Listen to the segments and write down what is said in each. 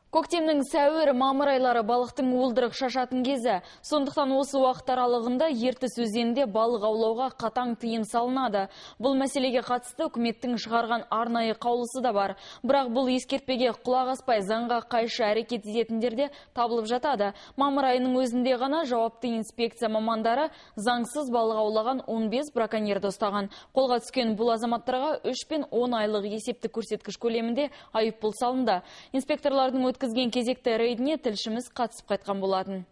Көктемнің сәуір, мамыр айлары балықтың уылдырық шашатын кезі. Сондықтан осы уақыт аралығында Ертіс өзенінде балық аулауға қатаң тыйым салынады. Бұл мәселеге қатысты үкіметтің шығарған арнайы қаулысы да бар. Бірақ бұл ескертпеге құлақ аспай заңға қайшы әрекет ететіндер де табылып жатады. Мамыр айының өзінде ғана жауапты инспекция мамандары заңсыз балық аулаған 15 браконьерді ұстаған. Қолға түскен бұл азаматтарға 3 пен 10 айлық есептік көрсеткіш көлемінде айыппұл салынды. Инспекторлардың өткізген кезекті рейдіне тілшіміз қатысып қайтқан болатын.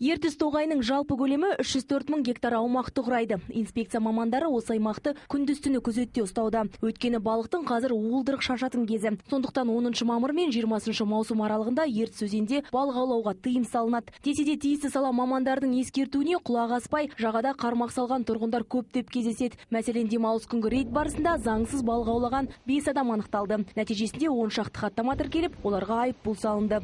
Ертіс тоғайының жалпы көлемі 304 мың гектар аумақты құрайды. Инспекция мамандары осы аймақты күндіз-түні күзетте ұстауда. Өйткені балықтың қазір уылдырық шашатын кезі. Сондықтан 10 мамыр мен 20 маусым аралығында Ертіс өзенде балық аулауға тыйым салынады. Десе де тиісті сала мамандардың ескертуіне құлақ аспай, жағада қармақ салған тұрғындар көптеп кездеседі. Мәселен, демалыс күнгі рейд барысында заңсыз балық аулаған 5 адам анықталды. Нәтижесінде 10 шақты хаттама тіркеліп, оларға айыппұл салынды.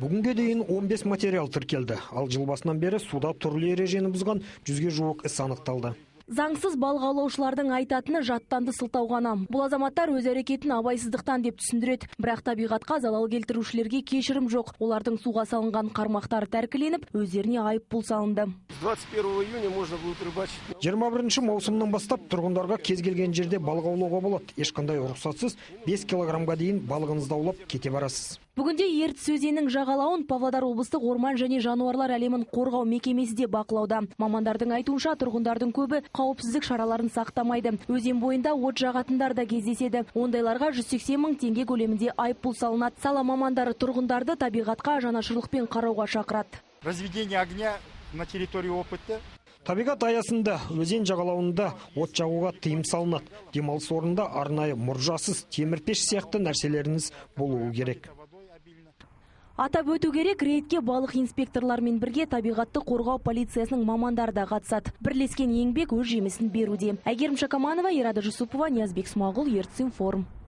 Бүгінге дейін 15 материал тіркелді. Ал жыл басынан бері суда түрлі ережені бұзған 100-ге жуық іс анықталды. Заңсыз балық аулаушылардың айтатыны жаттанды сылтау ғана. Бұл азаматтар өз әрекетін абайсыздықтан деп түсіндіреді. Бірақ табиғатқа залал келтірушілерге кешірім жоқ. Олардың суға салынған қармақтары тәркіленіп, өздеріне айыппұл салынды. 21 маусымнан бастап тұрғындарға кез келген жерде балық аулауға болады. Ешқандай рұқсатсыз 5 килограммға дейін балығыңызды аулап кете барасыз. Бүгінде Ертіс өзенінің жағалауын Павлодар облыстық орман және жануарлар әлемін қорғау мекемесі де бақылауда. Мамандардың айтуынша тұрғындардың көбі қауіпсіздік шараларын сақтамайды. Өзен бойында от жағатындар да кездеседі. Ондайларға 180 мың теңге көлемінде айыппұл салынады. Сала мамандары тұрғындарды табиғатқа жанашырлықпен қарауға шақырады. Разведение огня на территории опыты. Табиғат аясында өзен жағалауында от жағуға тыйым салынады. Демалыс орнында арнайы мұржасыз темірпеш сияқты нәрселеріңіз болуы керек. Атап өту керек, рейдке балық инспекторлармен бірге табиғатты қорғау полициясының мамандары да қатысады. Бірлескен еңбек өз жемісін беруде. Әйгерім Шакаманова, Ерады Жүсупова, Ниязбек Смағұл, Ертіс информ.